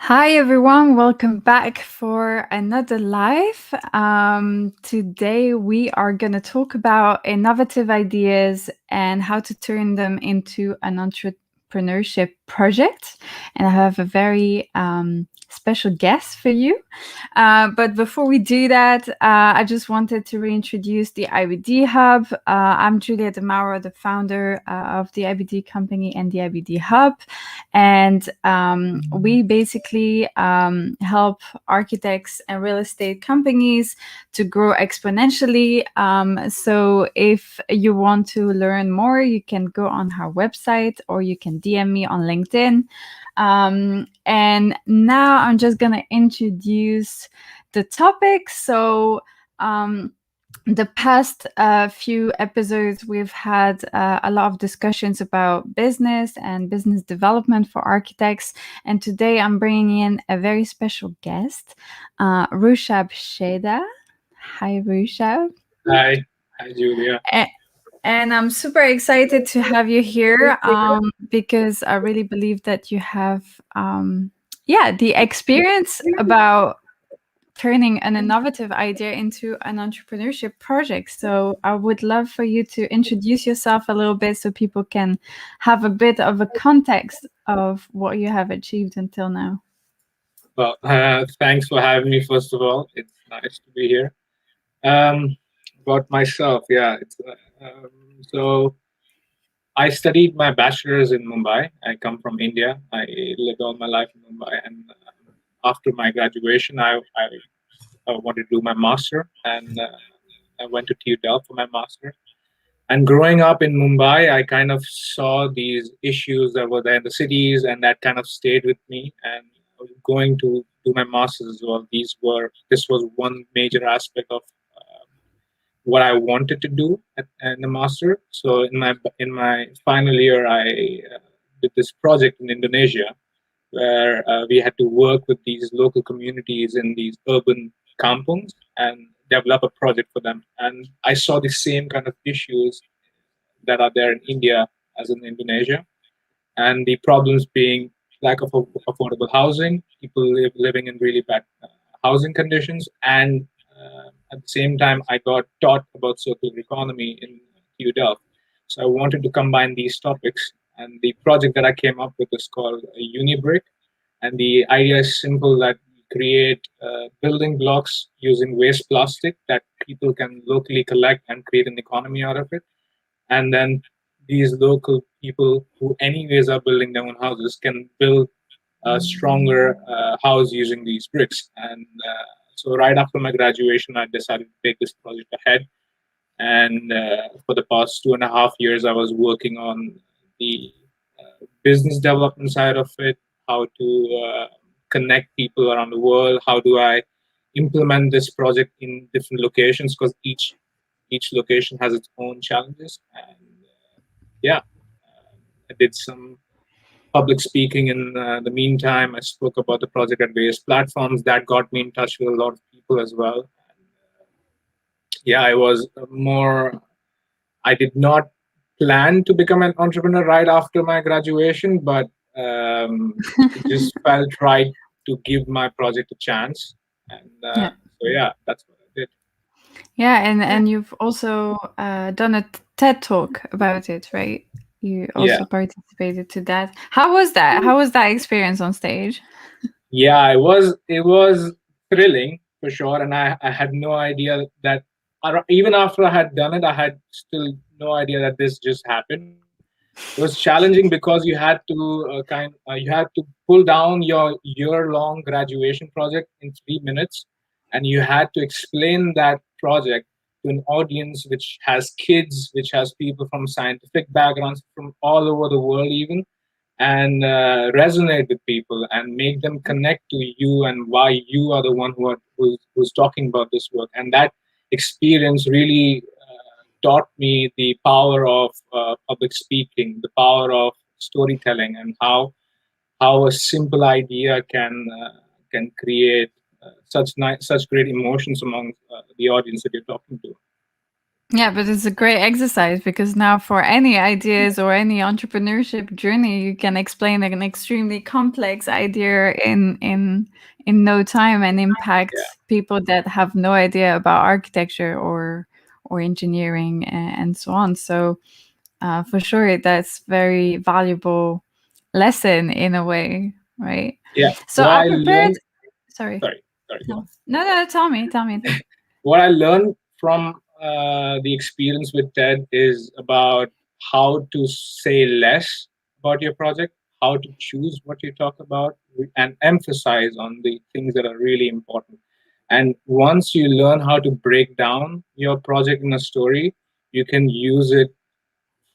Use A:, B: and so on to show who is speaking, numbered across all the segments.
A: Hi everyone, welcome back for another live. Today we are going to talk about innovative ideas and how to turn them into an entrepreneurship project. And I have a very special guest for you. But before we do that, I just wanted to reintroduce the IBD Hub. I'm Giulia De Mauro, the founder of the IBD company and the IBD Hub. And we basically help architects and real estate companies to grow exponentially. So if you want to learn more, you can go on our website or you can DM me on LinkedIn. And now I'm just going to introduce the topic. So the past few episodes, we've had a lot of discussions about business and business development for architects. And today I'm bringing in a very special guest, Rushabh Chheda. Hi, Rushabh.
B: Hi, Julia.
A: And I'm super excited to have you here because I really believe that you have, the experience about turning an innovative idea into an entrepreneurship project. So I would love for you to introduce yourself a little bit so people can have a bit of a context of what you have achieved until now.
B: Well, thanks for having me. First of all, it's nice to be here. About myself, so I studied my bachelor's in Mumbai. I come from India. I lived all my life in Mumbai, and after my graduation, I wanted to do my master, and I went to TU Delft for my master. And growing up in Mumbai, I kind of saw these issues that were there in the cities, and that kind of stayed with me. And going to do my masters as well, this was one major aspect of what I wanted to do in the master. So in my final year, I did this project in Indonesia, where we had to work with these local communities in these urban kampungs and develop a project for them. And I saw the same kind of issues that are there in India as in Indonesia, and the problems being lack of affordable housing, people living in really bad housing conditions, and at the same time, I got taught about circular economy in TU Delft. So I wanted to combine these topics, and the project that I came up with is called Unibrick, and the idea is simple: that we create building blocks using waste plastic that people can locally collect and create an economy out of it, and then these local people who anyways are building their own houses can build a stronger house using these bricks. And so right after my graduation, I decided to take this project ahead, and for the past 2.5 years I was working on the business development side of it, how to connect people around the world, how do I implement this project in different locations, because each location has its own challenges. And I did some public speaking in the meantime. I spoke about the project at various platforms that got me in touch with a lot of people as well. And, I was more. I did not plan to become an entrepreneur right after my graduation, but it just felt right to give my project a chance. And
A: Yeah.
B: that's what I did.
A: Yeah, and you've also done a TED talk about it, right? You
B: Yeah.
A: also participated to that. How was that? How was that experience on stage?
B: Yeah, it was thrilling for sure, and I had no idea that even after I had done it, I had still no idea that this just happened. It was challenging because you had to pull down your year-long graduation project in 3 minutes, and you had to explain that project to an audience which has kids, which has people from scientific backgrounds from all over the world, even, and resonate with people and make them connect to you and why you are the one who's talking about this work. And that experience really taught me the power of public speaking, the power of storytelling, and how a simple idea can create such great emotions among the audience that you're talking to.
A: Yeah, but it's a great exercise because now for any ideas or any entrepreneurship journey, you can explain an extremely complex idea in no time and
B: Yeah,
A: impact people that have no idea about architecture or engineering and so on. So for sure, that's very valuable lesson in a way, right?
B: yeah.
A: So
B: What
A: I
B: I
A: prepared.
B: learned,
A: Sorry.
B: sorry, go
A: No,
B: on.
A: no. Tell me.
B: What I learned from the experience with TED is about how to say less about your project, how to choose what you talk about, and emphasize on the things that are really important. And once you learn how to break down your project in a story, you can use it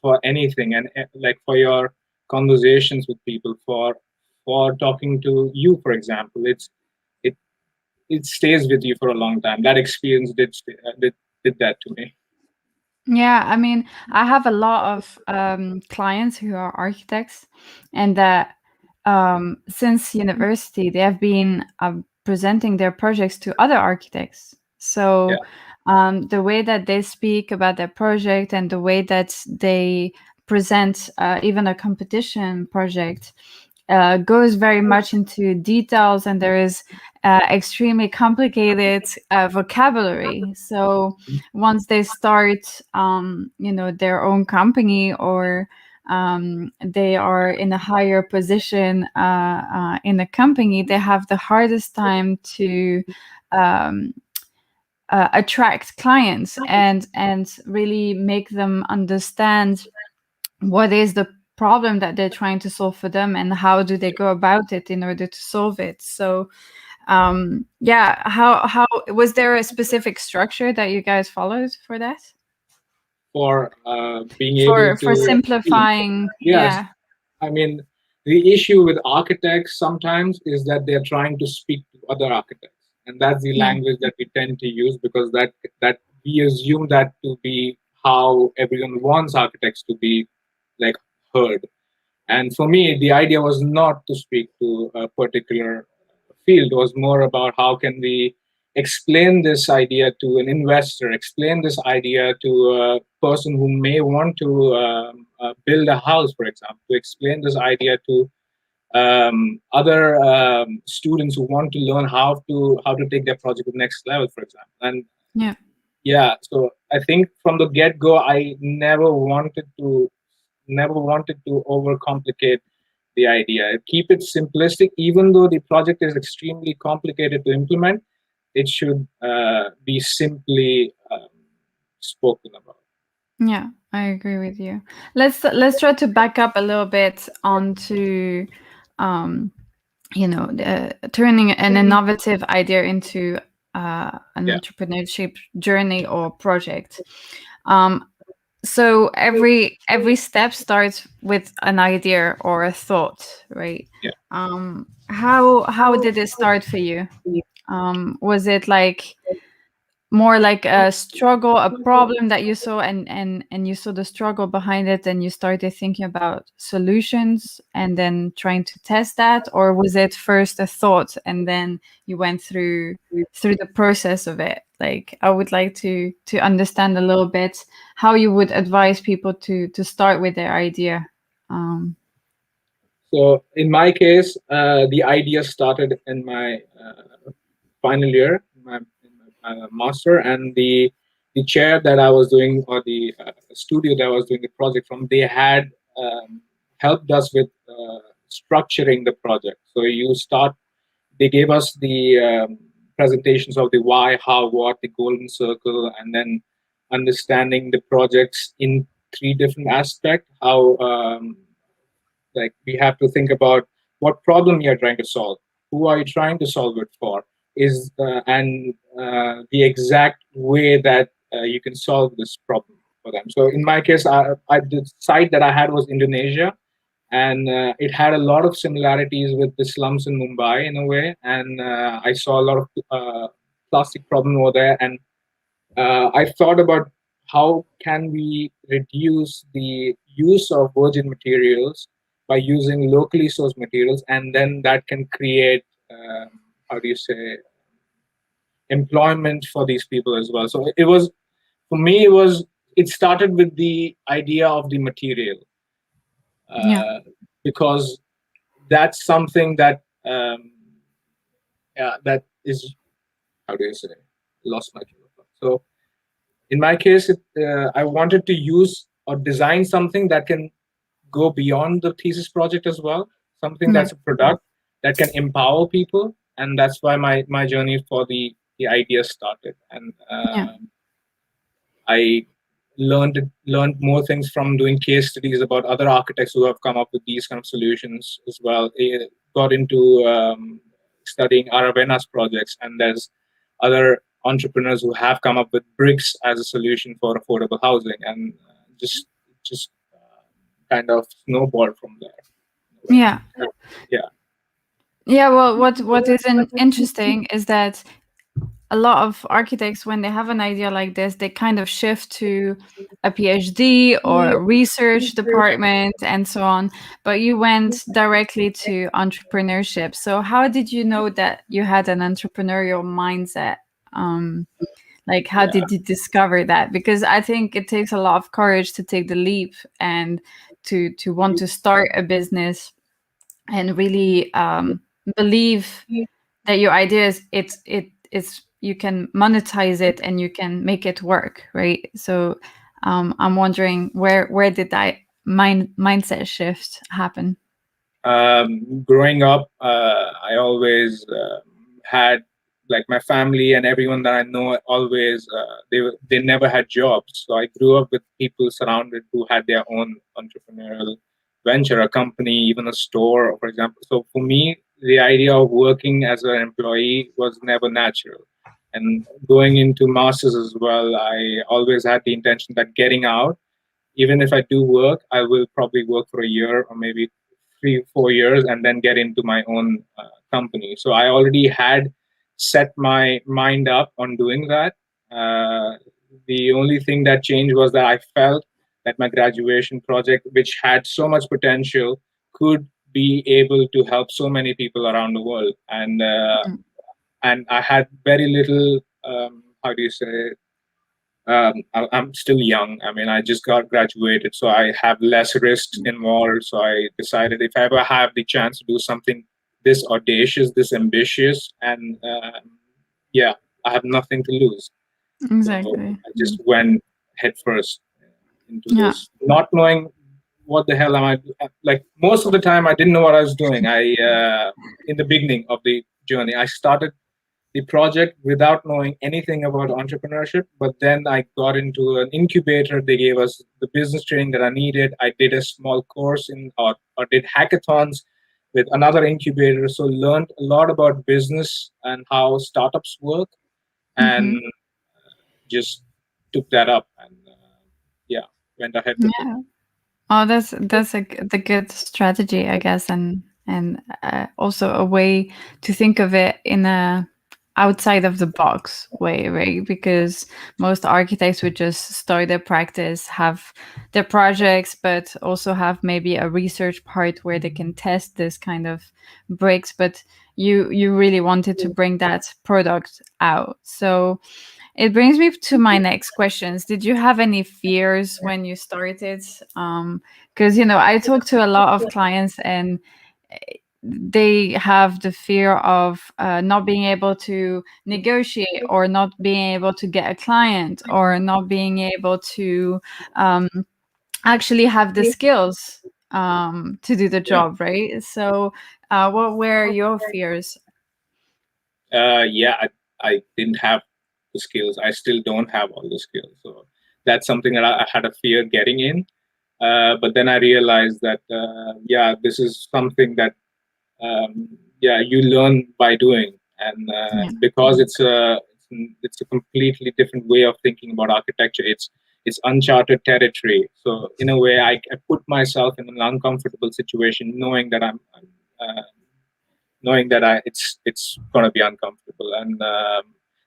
B: for anything, and like for your conversations with people, for talking to you, for example. It it stays with you for a long time. That experience did that to me.
A: Yeah, I mean, I have a lot of clients who are architects, and that since university they have been presenting their projects to other architects.
B: Yeah,
A: So the way that they speak about their project and the way that they present even a competition project goes very much into details, and there is extremely complicated vocabulary. So once they start, their own company, or they are in a higher position in a company, they have the hardest time to um, attract clients and really make them understand what is the problem that they're trying to solve for them and how do they go about it in order to solve it. So yeah, how was there a specific structure that you guys followed for that,
B: for being able
A: for
B: to.
A: simplifying?
B: Yes,
A: Yeah,
B: I mean, the issue with architects sometimes is that they're trying to speak to other architects, and that's the
A: yeah,
B: language that we tend to use, because that we assume that to be how everyone wants architects to be, like, heard. And for me, the idea was not to speak to a particular field. It was more about how can we explain this idea to an investor, explain this idea to a person who may want to build a house, for example, to explain this idea to other students who want to learn how to take their project to the next level, for example. And
A: yeah,
B: yeah, so I think from the get go, I never wanted to overcomplicate the idea. Keep it simplistic, even though the project is extremely complicated to implement. It should be simply spoken about.
A: yeah. I agree with you. Let's try to back up a little bit onto um turning an innovative idea into an
B: Yeah,
A: entrepreneurship journey or project. Um, so every step starts with an idea or a thought, right?
B: yeah.
A: How did it start for you? Was it like more like a struggle, a problem that you saw, and you saw the struggle behind it, and you started thinking about solutions and then trying to test that? Or was it first a thought and then you went through the process of it? Like, I would like to understand a little bit how you would advise people to start with their idea. um
B: So in my case, the idea started in my final year, in my master, and the chair that I was doing, or the studio that I was doing the project from, they had helped us with structuring the project. So they gave us the presentations of the why, how, what, the golden circle, and then understanding the projects in three different aspects. How like we have to think about what problem you're trying to solve, who are you trying to solve it for, is and the exact way that you can solve this problem for them. So in my case, the site that I had was Indonesia, and it had a lot of similarities with the slums in Mumbai in a way. And I saw a lot of plastic problem over there, and I thought about how can we reduce the use of virgin materials by using locally sourced materials, and then that can create how do you say, employment for these people as well. So it was, for me, it was it started with the idea of the material,
A: Yeah.
B: because that's something that that is, how do you say, lost my train of thought. So in my case, I wanted to use or design something that can go beyond the thesis project as well, something
A: Yeah.
B: that's a product that can empower people, and that's why my journey for the idea started. And
A: Yeah.
B: I learned more things from doing case studies about other architects who have come up with these kind of solutions as well. I got into studying Aravena's projects, and there's other entrepreneurs who have come up with bricks as a solution for affordable housing, and just kind of snowballed from there. In a way.
A: Yeah.
B: Yeah.
A: Yeah. Well, what is interesting is that a lot of architects, when they have an idea like this, they kind of shift to a PhD or a research department and so on. But you went directly to entrepreneurship. So how did you know that you had an entrepreneurial mindset? Um, like, how
B: Yeah.
A: did you discover that? Because I think it takes a lot of courage to take the leap and to want to start a business and really believe that your idea is it's you can monetize it and you can make it work, right? So I'm wondering where did that mindset shift happen?
B: Growing up, I always had, like, my family and everyone that I know always they never had jobs. So I grew up with people surrounded who had their own entrepreneurial venture, a company, even a store, for example. So for me, the idea of working as an employee was never natural. And going into masters as well, I always had the intention that getting out, even if I do work, I will probably work for a year or maybe 3 4 years and then get into my own company. So I already had set my mind up on doing that. Uh, the only thing that changed was that I felt that my graduation project, which had so much potential, could be able to help so many people around the world. And I had very little, how do you say, I'm still young. I mean, I just got graduated, so I have less risks involved. So I decided if I ever have the chance to do something this audacious, this ambitious, and yeah, I have nothing to lose. So
A: Exactly.
B: I just went headfirst into
A: Yeah.
B: this, not knowing what the hell am I. Like, most of the time, I didn't know what I was doing. In the beginning of the journey, I started the project without knowing anything about entrepreneurship. But then I got into an incubator. They gave us the business training that I needed. I did a small course or did hackathons with another incubator. So learned a lot about business and how startups work, and
A: Hmm.
B: just took that up and yeah, went ahead with it.
A: Yeah. Oh, that's the good strategy, I guess, and also a way to think of it in a outside of the box way, right? Because most architects would just start their practice, have their projects, but also have maybe a research part where they can test this kind of bricks. But you really wanted to bring that product out. So it brings me to my next questions. Did you have any fears when you started? Because I talk to a lot of clients, and they have the fear of not being able to negotiate, or not being able to get a client, or not being able to um, actually have the skills to do the
B: Yeah.
A: job, right? So, what were your fears?
B: Yeah, I didn't have the skills. I still don't have all the skills. So that's something that I had a fear getting in. But then I realized that, yeah, this is something that, yeah, you learn by doing. And
A: Yeah.
B: because it's a completely different way of thinking about architecture. It's uncharted territory. So in a way, I put myself in an uncomfortable situation, knowing that it's going to be uncomfortable. And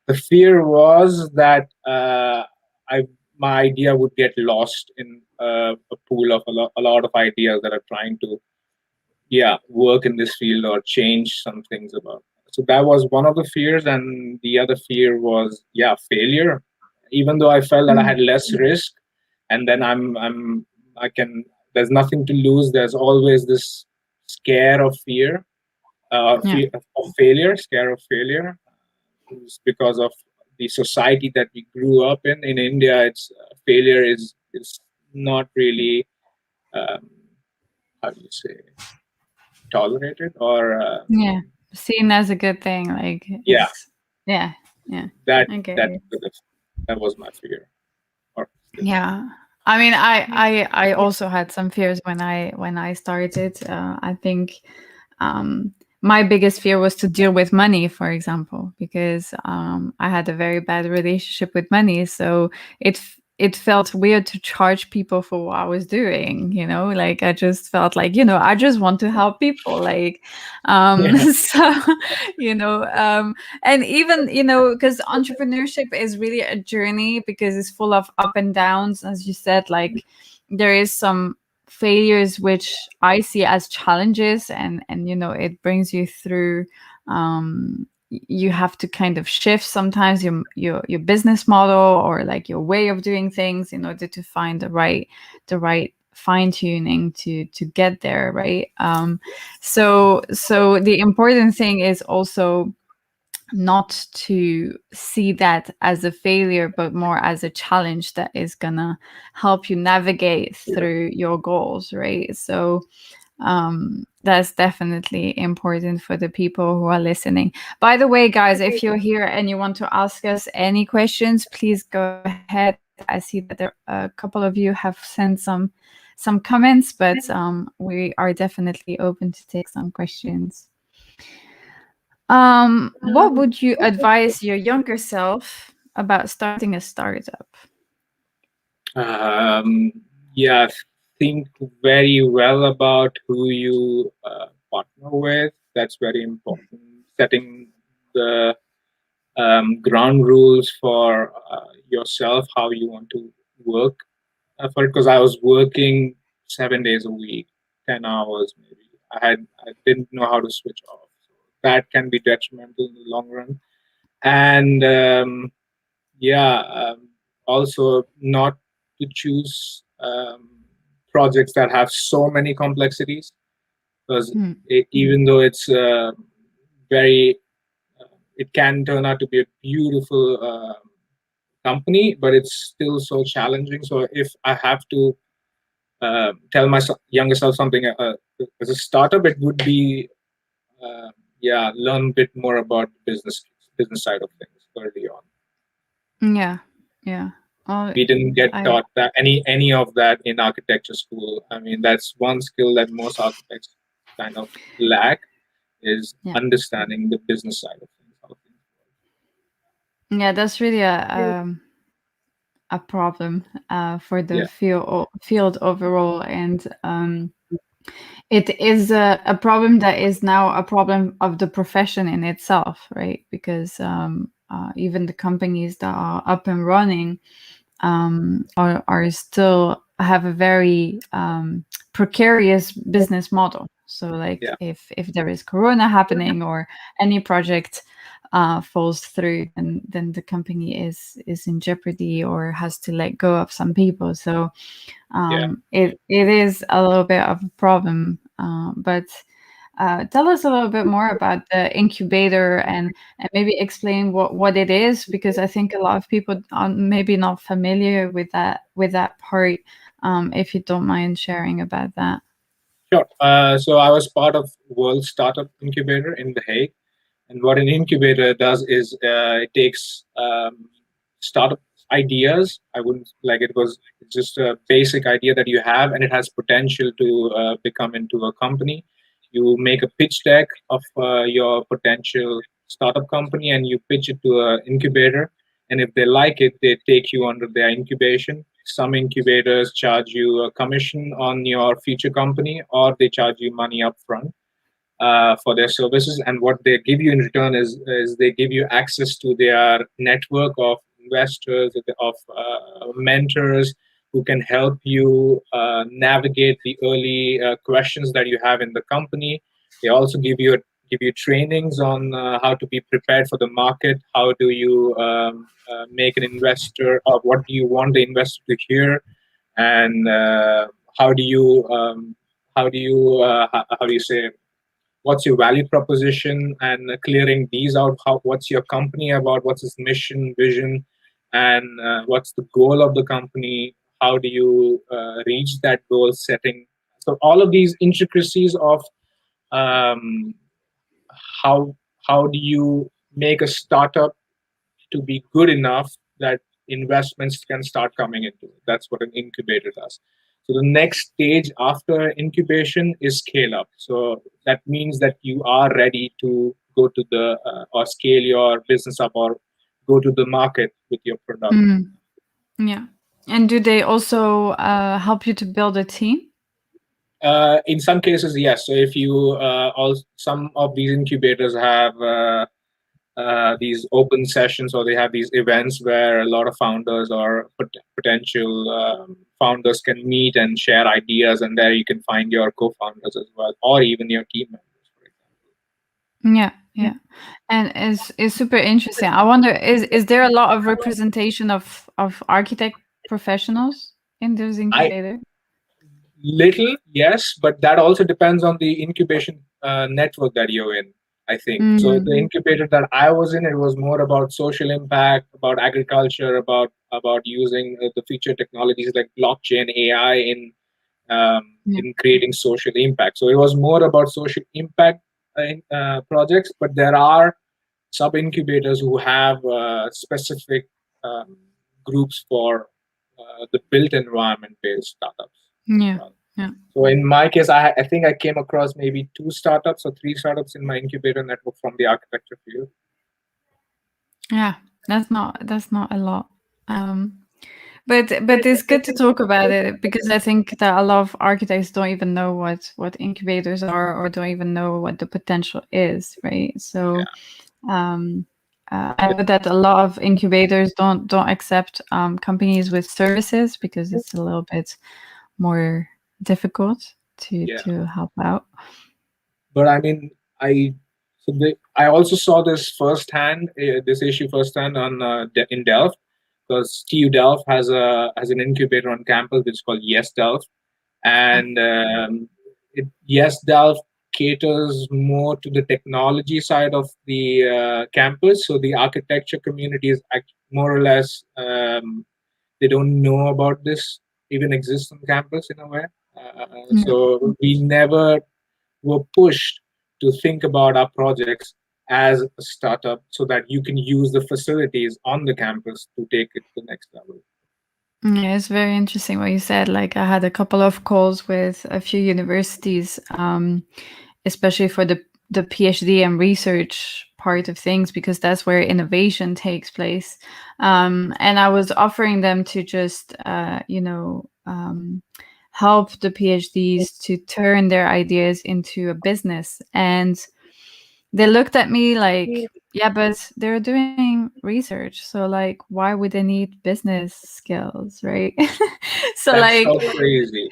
B: the fear was that I my idea would get lost in a pool of a lot of ideas that are trying to, yeah, work in this field or change some things about. So that was one of the fears, and the other fear was, yeah, failure. Even though I felt that I
A: Mm.
B: had less risk, and then there's nothing to lose. There's always this scare of fear,
A: Yeah.
B: scare of failure, is because of the society that we grew up in. In India, it's failure is not really, um, how do you say, tolerated, or
A: Yeah. Seen as a good thing. Like
B: yeah,
A: it's yeah. Yeah.
B: that that
A: Okay.
B: that was my fear. Or still.
A: Yeah. I mean, I also had some fears when I started. I think my biggest fear was to deal with money, for example, because I had a very bad relationship with money. So it felt weird to charge people for what I was doing. You know, like I just felt like I just want to help people. Like,
B: Yeah,
A: so and even because entrepreneurship is really a journey because it's full of up and downs, as you said. Like there is some failures which I see as challenges, and it brings you through. You have to kind of shift sometimes your business model or like your way of doing things in order to find the right fine tuning to get there, right? So the important thing is also not to see that as a failure, but more as a challenge that is gonna help you navigate through your goals, right? So that's definitely important for the people who are listening. By the way, guys, if you're here and you want to ask us any questions, please go ahead. I see that there a couple of you have sent some comments, but we are definitely open to take some questions. What would you advise your younger self about starting a startup?
B: um, yeah. Think very well about who you partner with. That's very important. Setting the ground rules for yourself, how you want to work for it. Because I was working 7 days a week, 10 hours maybe. I didn't know how to switch off. So that can be detrimental in the long run. And yeah, also not to choose projects that have so many complexities, because
A: Hmm.
B: even though it's very it can turn out to be a beautiful company, but it's still so challenging. So if I have to tell my younger self something as a startup, it would be yeah, learn a bit more about business side of things early on.
A: Yeah, yeah. Oh,
B: We didn't get
A: I
B: taught that any of that in architecture school. I mean, that's one skill that most architects kind of lack, is
A: yeah,
B: understanding the business side of things. How things
A: yeah. That's really a problem for the
B: Yeah,
A: field overall, and it is a problem that is now a problem of the profession in itself, right? Because even the companies that are up and running are still have a very precarious business model. So like
B: yeah,
A: if there is corona happening or any project falls through, then the company is in jeopardy or has to let go of some people. So
B: yeah.
A: it is a little bit of a problem. But tell us a little bit more about the incubator and maybe explain what it is, because I think a lot of people are maybe not familiar with that part. If you don't mind sharing about that.
B: Sure. So I was part of World Startup Incubator in The Hague. And what an incubator does is it takes startup ideas. I wouldn't like it was just a basic idea that you have, and it has potential to become into a company. You make a pitch deck of your potential startup company, and you pitch it to an incubator. And if they like it, they take you under their incubation. Some incubators charge you a commission on your future company, or they charge you money upfront for their services. And what they give you in return is they give you access to their network of investors, of mentors who can help you navigate the early questions that you have in the company. They also give you trainings on how to be prepared for the market. How do you make an investor, or what do you want the investor to hear? and how do you how do you say, what's your value proposition, and clearing these out. What's your company about? What's its mission, vision, and what's the goal of the company? How do you reach that goal setting? So all of these intricacies of um, how do you make a startup to be good enough that investments can start coming into it. That's what an incubator does. So the next stage after incubation is scale up. So that means that you are ready to go to the or scale your business up or go to the market with your product.
A: Mm. Yeah. And do they also help you to build a team?
B: In some cases, yes. So if you some of these incubators have these open sessions, or they have these events where a lot of founders or potential founders can meet and share ideas, and there you can find your co-founders as well, or even your team members, for example.
A: Yeah, yeah. And is super interesting. I wonder, is there a lot of representation of architect professionals in those
B: I
A: incubators?
B: Little, yes, but that also depends on the incubation network that you're in, I think. So the
A: Mm.
B: incubator that I was in, it was more about social impact, about agriculture, about using the future technologies like blockchain, AI
A: Yeah.
B: in creating social impact. So it was more about social impact projects, but there are sub incubators who have specific um, groups for the built environment based startups as
A: Yeah.
B: well.
A: Yeah.
B: So in my case, I think I came across maybe 2 startups or 3 startups in my incubator network from the architecture field.
A: Yeah. That's not a lot. But it's good to talk about it because I think that a lot of architects don't even know what incubators are or don't even know what the potential is, right? So um, I know that a lot of incubators don't accept companies with services because it's a little bit more difficult
B: Yeah.
A: to help out.
B: But I mean, I also saw this firsthand, this issue firsthand in Delft, because TU Delft has an incubator on campus which is called Yes Delft, and Yes Delft caters more to the technology side of the campus. So the architecture community is more or less they don't know about this even exists on campus in a way.
A: Yeah.
B: So we never were pushed to think about our projects as a startup so that you can use the facilities on the campus to take it to the next level.
A: Yeah, it's very interesting what you said. Like, I had a couple of calls with a few universities, especially for the PhD and research part of things, because that's where innovation takes place. And I was offering them to just, help the PhDs to turn their ideas into a business. And they looked at me like, yeah, but they're doing research. So, like, why would they need business skills, right? so,
B: That's
A: like,
B: so crazy.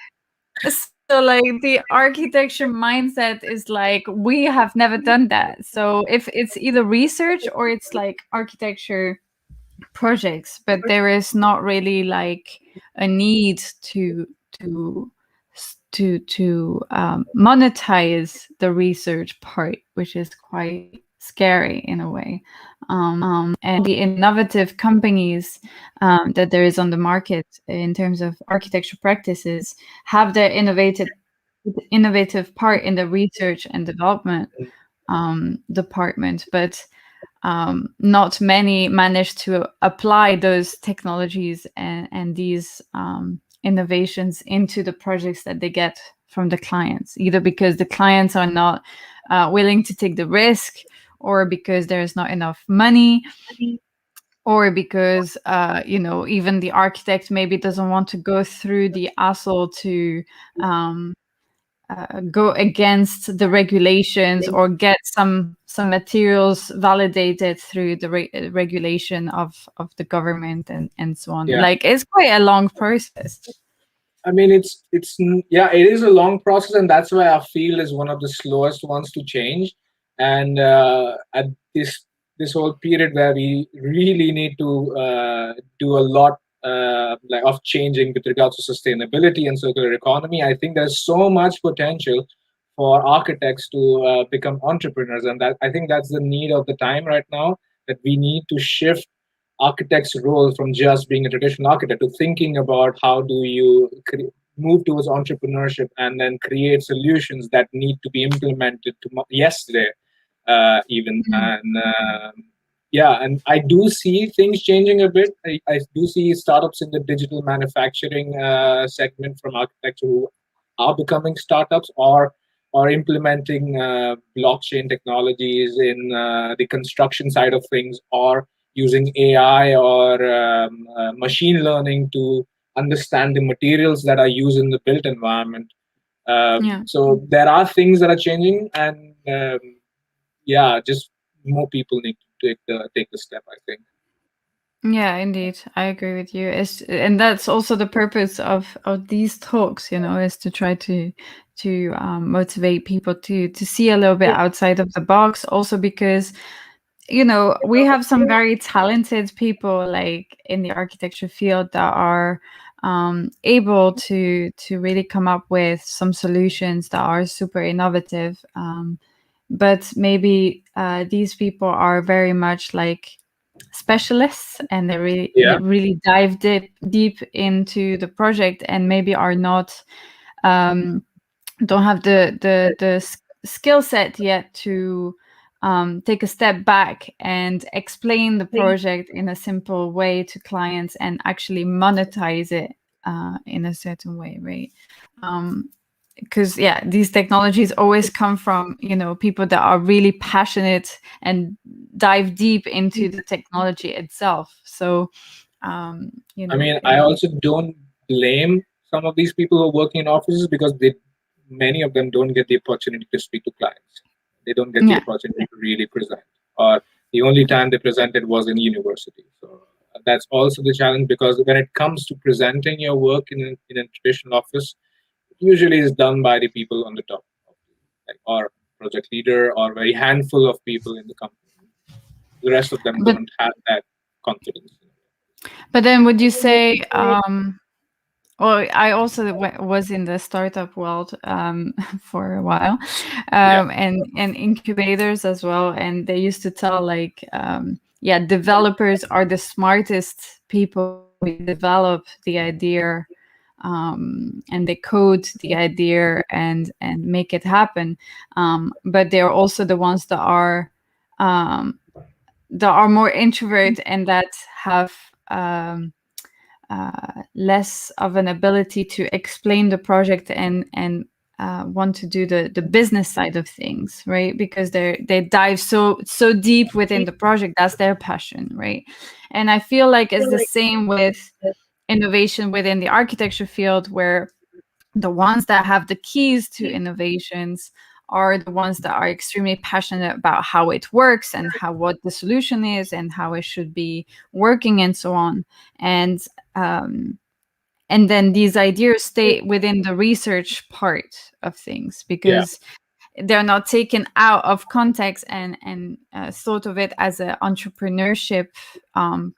A: so, like, the architecture mindset is like, we have never done that. So, if it's either research or it's like architecture projects, but there is not really like a need to monetize the research part, which is quite scary in a way. And the innovative companies that there is on the market in terms of architecture practices have their innovative part in the research and development department, but not many manage to apply those technologies and these innovations into the projects that they get from the clients, either because the clients are not willing to take the risk, or because there's not enough money, or because even the architect maybe doesn't want to go through the hassle to um, go against the regulations or get some materials validated through the regulation of the government and so on.
B: Yeah.
A: Like, it's quite a long process.
B: I mean, yeah, it is a long process, and that's why our field is one of the slowest ones to change. And at this whole period where we really need to do a lot like of changing with regards to sustainability and circular economy. I think there's so much potential for architects to become entrepreneurs, and that I think that's the need of the time right now. That we need to shift architect's role from just being a traditional architect to thinking about how do you move towards entrepreneurship and then create solutions that need to be implemented yesterday, even. And yeah, and I do see things changing a bit. I do see startups in the digital manufacturing segment from architecture who are becoming startups or implementing blockchain technologies in the construction side of things, or using AI or machine learning to understand the materials that are used in the built environment.
A: Yeah.
B: So there are things that are changing, and yeah, just more people need to take the step, I think.
A: Yeah, indeed. I agree with you. And that's also the purpose of these talks, is to try to motivate people to see a little bit outside of the box. Also because, we have some very talented people like in the architecture field that are able to really come up with some solutions that are super innovative. But maybe these people are very much like specialists, and they
B: Yeah,
A: really dive deep into the project, and maybe are not don't have the skill set yet to take a step back and explain the project in a simple way to clients and actually monetize it in a certain way, right? Because yeah, these technologies always come from people that are really passionate and dive deep into the technology itself. So
B: I mean, I
A: it,
B: also don't blame some of these people who are working in offices because many of them don't get the opportunity to speak to clients. They don't get the
A: yeah.
B: opportunity to really present, or the only time they presented was in university. So that's also the challenge, because when it comes to presenting your work in a traditional office, it usually is done by the people on the top, like, or project leader, or very handful of people in the company. The rest of them
A: but
B: don't have that confidence.
A: but then would you say well, I also was in the startup world for a while,
B: Yeah,
A: and incubators as well. And they used to tell like, yeah, developers are the smartest people because they develop the idea, and they code the idea and make it happen. But they're also the ones that are more introvert and that have less of an ability to explain the project and want to do the business side of things, right? Because they dive so deep within the project. That's their passion, right? And I feel like it's the same with innovation within the architecture field, where the ones that have the keys to innovations are the ones that are extremely passionate about how it works and how what the solution is and how it should be working and so on. And um, and then these ideas stay within the research part of things
B: yeah.
A: because they're not taken out of context and thought of it as an entrepreneurship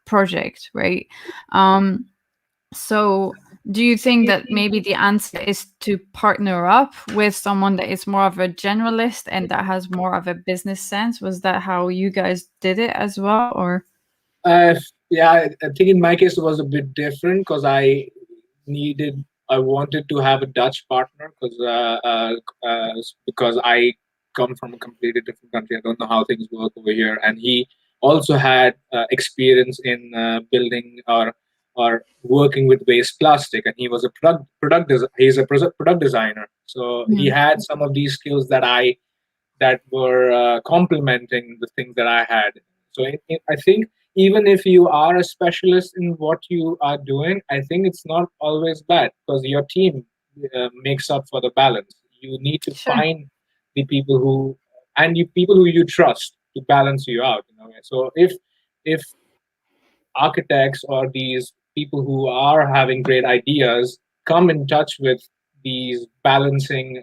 A: project, right? um, so, do you think that maybe the answer is to partner up with someone that is more of a generalist and that has more of a business sense? Was that how you guys did it as well, or?
B: Yeah, I think in my case it was a bit different because I wanted to have a Dutch partner because I come from a completely different country. I don't know how things work over here, and he also had experience in building or working with waste plastic, and he was a he's a product designer, so he
A: Mhm.
B: had some of these skills that were complementing the things that I had. So I think even if you are a specialist in what you are doing, I think it's not always bad because your team makes up for the balance. You need to
A: Sure.
B: find the people who and you people who you trust to balance you out. So if architects or these people who are having great ideas come in touch with these balancing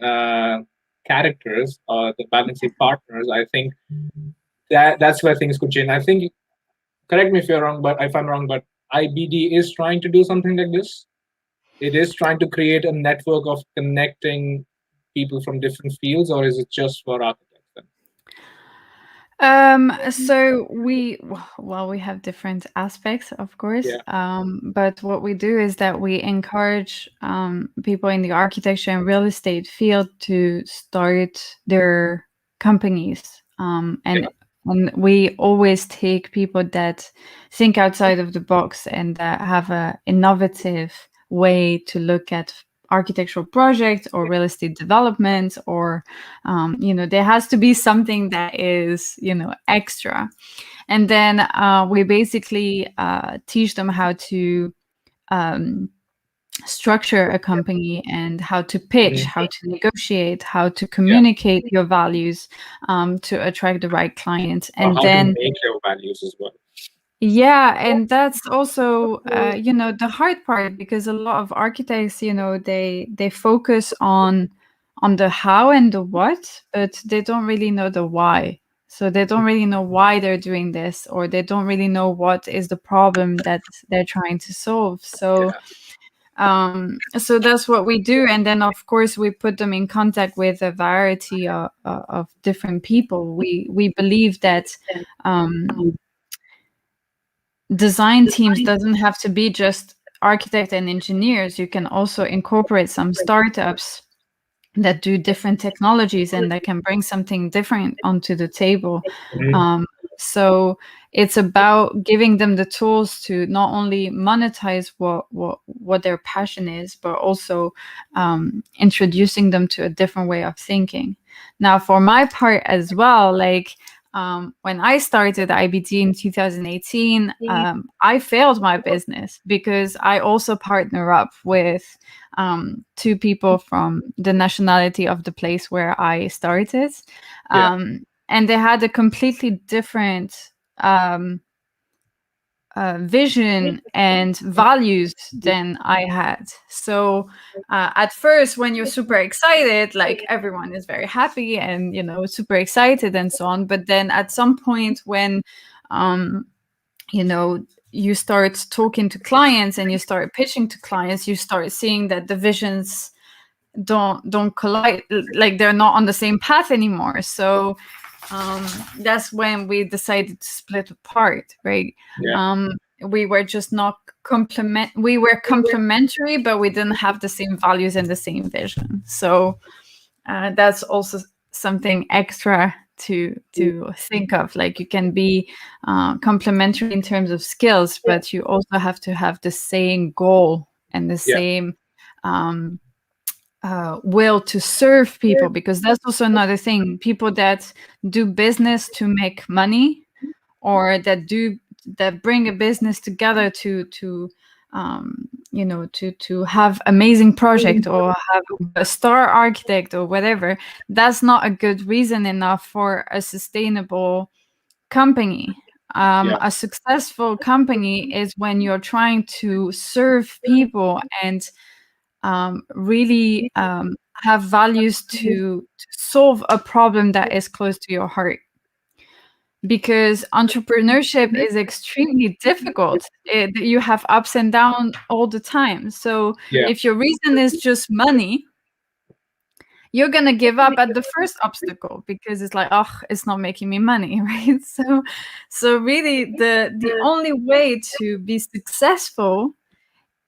B: characters or the balancing partners, I think that's where things could change. I think, correct me if I'm wrong, but IBD is trying to do something like this? It is trying to create a network of connecting people from different fields, or is it just for architects then?
A: So we have different aspects, of course. But what we do is that we encourage people in the architecture and real estate field to start their companies. And we always take people that think outside of the box and that have a innovative way to look at architectural projects or real estate development, or there has to be something that is extra. And then we basically teach them how to structure a company and how to pitch, how to negotiate, how to communicate your values to attract the right clients, and
B: how
A: then
B: to make your values as well.
A: Yeah, and that's also the hard part, because a lot of architects, they focus on the how and the what, but they don't really know the why. So they don't really know why they're doing this, or they don't really know what is the problem that they're trying to solve. So so that's what we do, and then of course we put them in contact with a variety of different people. We believe that design teams doesn't have to be just architect and engineers. You can also incorporate some startups that do different technologies and that can bring something different onto the table. So it's about giving them the tools to not only monetize what their passion is, but also introducing them to a different way of thinking. Now, for my part as well, like when I started IBD in 2018, I failed my business because I also partner up with two people from the nationality of the place where I started. And they had a completely different vision and values than I had. So at first, when you're super excited, like everyone is very happy and super excited and so on. But then at some point when you start talking to clients and you start pitching to clients, you start seeing that the visions don't collide, like they're not on the same path anymore. So that's when we decided to split apart, right? We were just not we were complementary, but we didn't have the same values and the same vision. So that's also something extra to think of. Like, you can be complementary in terms of skills, but you also have to have the same goal and the same will to serve people, because that's also another thing. People that do business to make money, or that bring a business together to have amazing project, or have a star architect or whatever, that's not a good reason enough for a sustainable company. A successful company is when you're trying to serve people and really have values to solve a problem that is close to your heart. Because entrepreneurship is extremely difficult. You have ups and downs all the time. So if your reason is just money, you're going to give up at the first obstacle, because it's like, oh, it's not making me money, right? So really the only way to be successful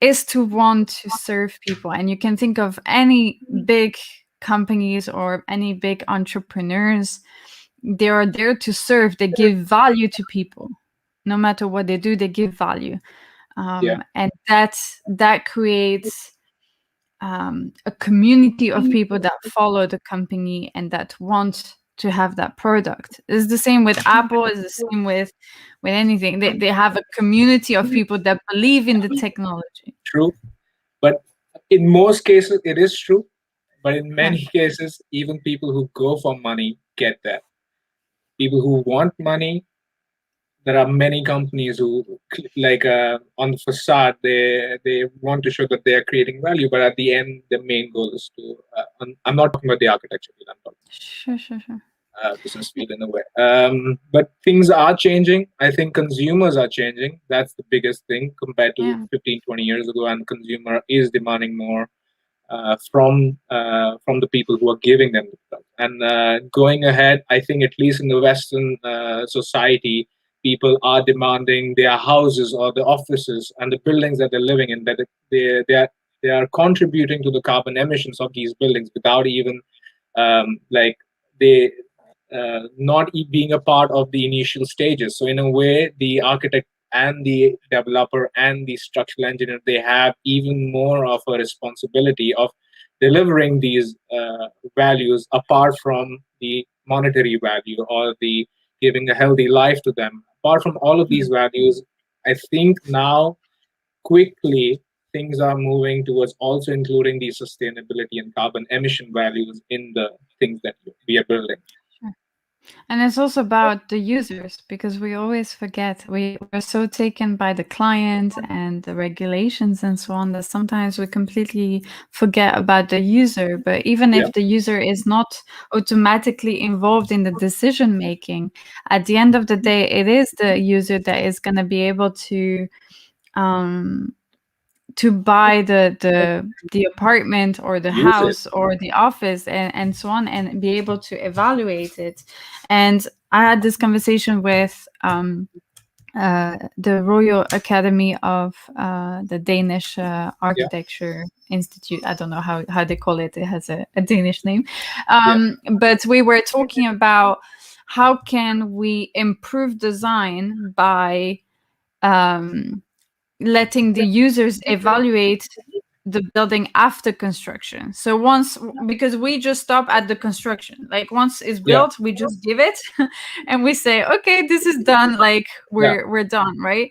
A: is to want to serve people. And you can think of any big companies or any big entrepreneurs. They are there to serve. They give value to people. No matter what they do, they give value. And that creates a community of people that follow the company and that want to have that product. It's the same with Apple. It's the same with anything. They have a community of people that believe in the technology.
B: True. But in most cases, it is true. But in many cases, even people who go for money get that. People who want money, there are many companies who, like on the facade, they want to show that they are creating value, but at the end, the main goal is to. I'm not talking about the architecture.
A: Sure.
B: business field in a way. But things are changing. I think consumers are changing. That's the biggest thing compared to
A: Yeah.
B: 15, 20 years ago. And consumer is demanding more from the people who are giving them the product. And going ahead, I think at least in the Western society, people are demanding their houses or the offices and the buildings that they're living in, that they are contributing to the carbon emissions of these buildings without even like they not being a part of the initial stages. So in a way, the architect and the developer and the structural engineer, they have even more of a responsibility of delivering these values apart from the monetary value or the giving a healthy life to them. Apart from all of these values, I think now quickly things are moving towards also including the sustainability and carbon emission values in the things that we are building.
A: Sure. And it's also about the users, because we always forget. We're so taken by the client and the regulations and so on that sometimes we completely forget about the user. But even
B: Yeah,
A: if the user is not automatically involved in the decision making, at the end of the day, it is the user that is going to be able um, to buy the apartment or the
B: use it.
A: house or the office and so on, and be able to evaluate it. And I had this conversation with the Royal Academy of the Danish
B: Yeah,
A: Architecture Institute. I don't know how they call it. It has a Danish name.
B: yeah,
A: But we were talking about how can we improve design by letting the users evaluate the building after construction. So once, because we just stop at the construction, like once it's
B: yeah,
A: built, we just give it and we say, okay, this is done, like
B: yeah,
A: we're done, right?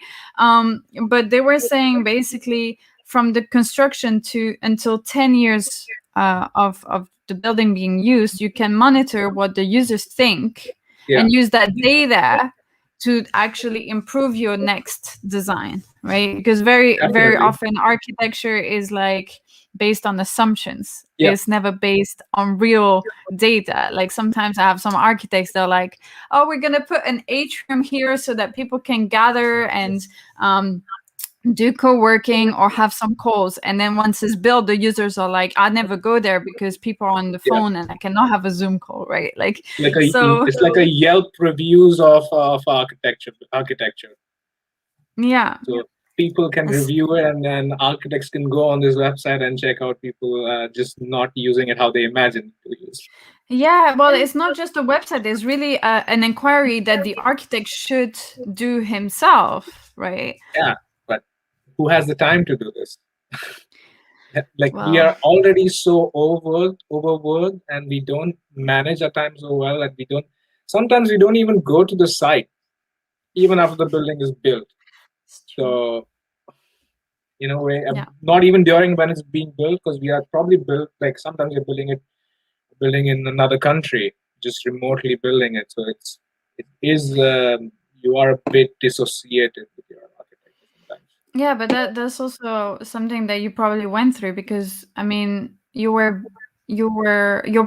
A: But they were saying basically from the construction to until 10 years of the building being used, you can monitor what the users think
B: yeah.
A: and use that data to actually improve your next design, right? Because very
B: Definitely.
A: often architecture is like based on assumptions.
B: Yeah,
A: It's never based on real data. Like sometimes I have some architects, they're like, oh, we're gonna put an atrium here so that people can gather and do co-working or have some calls. And then once it's built, the users are like, I never go there because people are on the
B: yeah.
A: phone and I cannot have a Zoom call, right? Like,
B: Like
A: so
B: it's like a Yelp reviews of architecture.
A: yeah.
B: So people can review it, and then architects can go on this website and check out people just not using it how they imagine to use.
A: Yeah, well, it's not just a website. It's really an inquiry that the architect should do himself, right?
B: Yeah, but who has the time to do this? Like we
A: Well,
B: are already so overworked, and we don't manage our time so well that we don't. Sometimes we don't even go to the site, even after the building is built.
A: it's true.
B: So in a way,
A: Yeah.
B: not even during when it's being built, because we are probably built like sometimes we're building in another country, just remotely building it. So it is you are a bit dissociated with your architecture sometimes.
A: Yeah, but that's also something that you probably went through, because I mean, your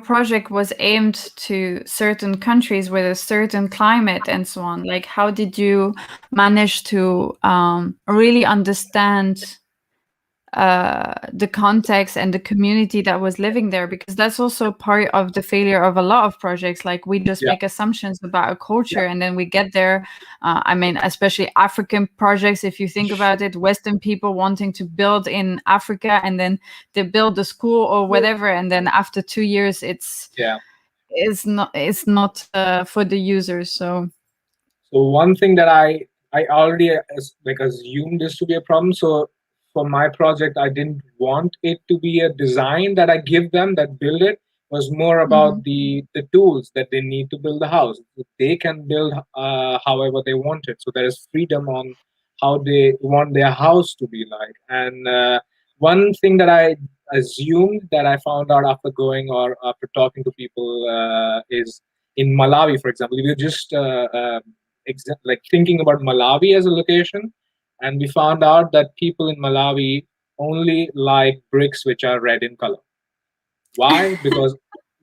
A: project was aimed to certain countries with a certain climate and so on. Like, how did you manage to really understand the context and the community that was living there? Because that's also part of the failure of a lot of projects. Like, we just
B: Yeah,
A: make assumptions about a
B: yeah,
A: culture and then we get there. I mean, especially African projects, if you think about it, Western people wanting to build in Africa, and then they build the school or whatever, and then after 2 years
B: yeah.
A: it's not for the users. So
B: So one thing that I already like assumed this to be a problem. So for my project, I didn't want it to be a design that I give them that build it. Was more about
A: mhm.
B: the tools that they need to build the house. They can build however they want it. So there is freedom on how they want their house to be like. And one thing that I assumed that I found out after going or after talking to people is in Malawi, for example, if you just like thinking about Malawi as a location, and we found out that people in Malawi only like bricks which are red in color. Why? Because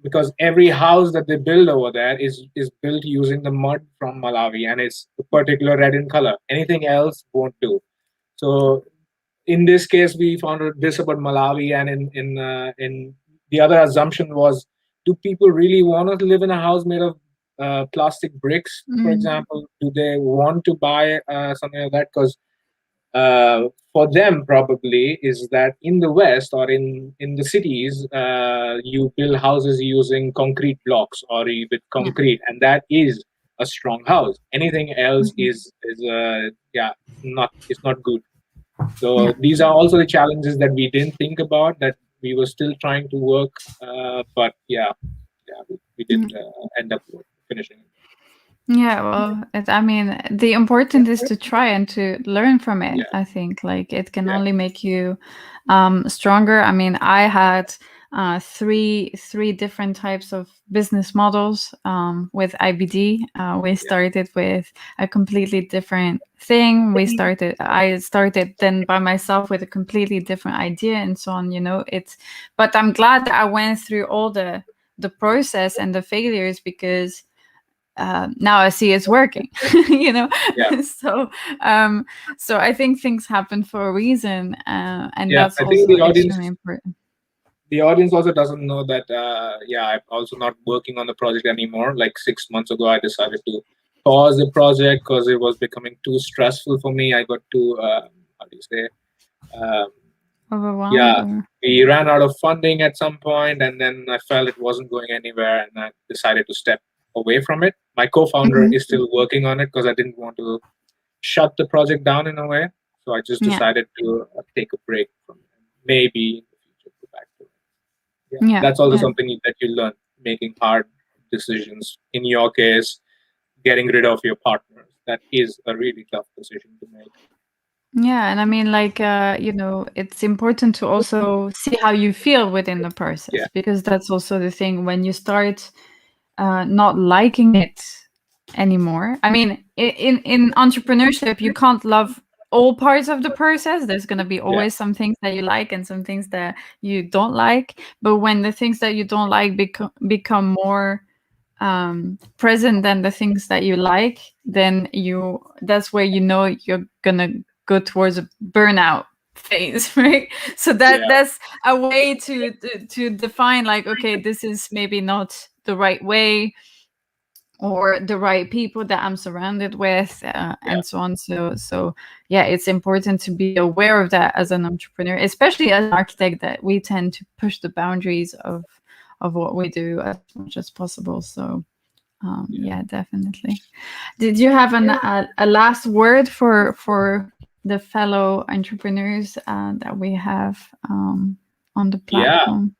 B: because every house that they build over there is built using the mud from Malawi, and it's a particular red in color. Anything else won't do. So in this case, we found out this about Malawi, and in the other assumption was, do people really want to live in a house made of plastic bricks, for example? Do they want to buy something like that? Because for them probably is that in the West or in the cities, you build houses using concrete blocks or with concrete, and that is a strong house. Anything else is yeah, not, it's not good. So
A: Yeah.
B: these are also the challenges that we didn't think about, that we were still trying to work, but yeah, we did end up finishing it.
A: Yeah, well, I mean, the important is to try and to learn from it.
B: Yeah,
A: I think like it can
B: yeah,
A: only make you stronger. I mean, I had three different types of business models with IBD. We
B: yeah,
A: started with a completely different thing. I started then by myself with a completely different idea and so on. You know, but I'm glad that I went through all the process and the failures, because now I see it's working, you know.
B: yeah,
A: So, um, so I think things happen for a reason, and
B: yeah.
A: that's
B: I think
A: also extremely important.
B: the audience also doesn't know that yeah, I'm also not working on the project anymore. Like 6 months ago, I decided to pause the project because it was becoming too stressful for me. I got too how do you say, um,
A: Overwhelmed,
B: yeah,
A: or
B: we ran out of funding at some point, and then I felt it wasn't going anywhere, and I decided to step away from it. My co-founder
A: Mhm.
B: is still working on it because I didn't want to shut the project down in a way. So I just
A: Yeah,
B: decided to take a break from it. Maybe in the future go back to it. Yeah,
A: yeah,
B: that's also
A: yeah.
B: something that you learn, making hard decisions. In your case, getting rid of your partners. That is a really tough decision to make.
A: Yeah, and I mean, like, you know, it's important to also see how you feel within the
B: Yeah,
A: process, because that's also the thing when you start not liking it anymore. I mean, in entrepreneurship, you can't love all parts of the process. There's going to be
B: yeah,
A: always some things that you like and some things that you don't like. But when the things that you don't like become more present than the things that you like, then that's where you know you're gonna go towards a burnout phase, right? So
B: yeah,
A: that's a way to define, like, okay, this is maybe not the right way, or the right people that I'm surrounded with,
B: yeah,
A: and so on. So yeah, it's important to be aware of that as an entrepreneur, especially as an architect, that we tend to push the boundaries of what we do as much as possible. So
B: yeah.
A: yeah, definitely. Did you have a last word for the fellow entrepreneurs that we have on the
B: Yeah.
A: platform?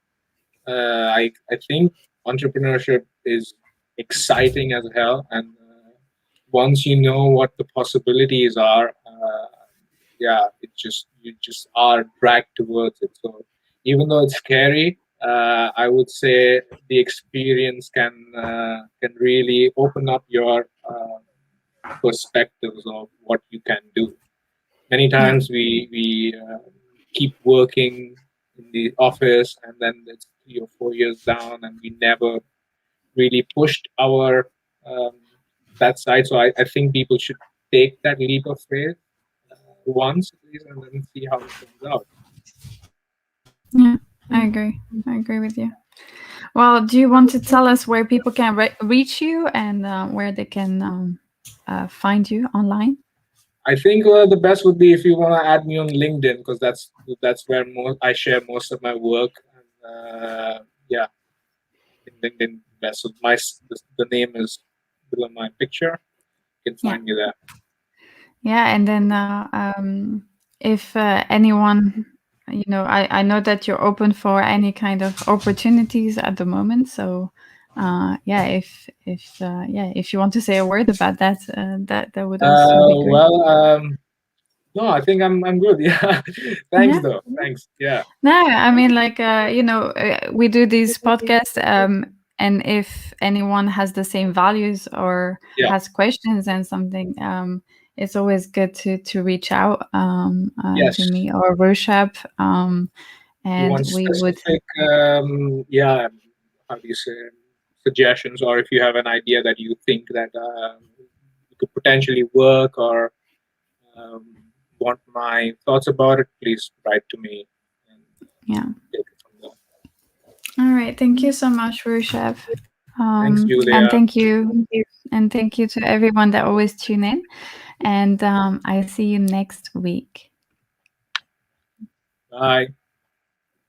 B: I think entrepreneurship is exciting as hell, and once you know what the possibilities are, yeah, it just, you just are dragged towards it. So even though it's scary, I would say the experience can really open up your perspectives of what you can do. Many
A: Yeah,
B: times we keep working in the office, and then it's 3 or 4 years down, and we never really pushed our um, that side. So I think people should take that leap of faith once at least, and then see how it turns out.
A: yeah, I agree with you. Well, do you want to tell us where people can reach you, and where they can find you online?
B: I think the best would be if you want to add me on LinkedIn, because that's where I share most of my work. And yeah, in LinkedIn, best. So the name is below my picture. You can
A: Yeah,
B: find me there.
A: yeah, and then if anyone, you know, I know that you're open for any kind of opportunities at the moment. So yeah, if you want to say a word about that, that would also be great.
B: Well, no, I think I'm good. Yeah, thanks
A: Yeah.
B: though. Thanks. Yeah,
A: No, I mean, like, you know, we do these podcasts, and if anyone has the same values or
B: yeah.
A: has questions and something, it's always good to reach out to
B: Yes.
A: me or Rushabh,
B: You
A: and
B: want
A: we would.
B: specific? Yeah. how do you say, suggestions, or if you have an idea that you think that could potentially work, or want my thoughts about it, please write to me. And
A: Yeah.
B: take it from there.
A: All right. Thank you so much, Rushabh.
B: Thanks,
A: And
B: Julia.
A: thank you. And thank you to everyone that always tune in. And I see you next week.
B: Bye.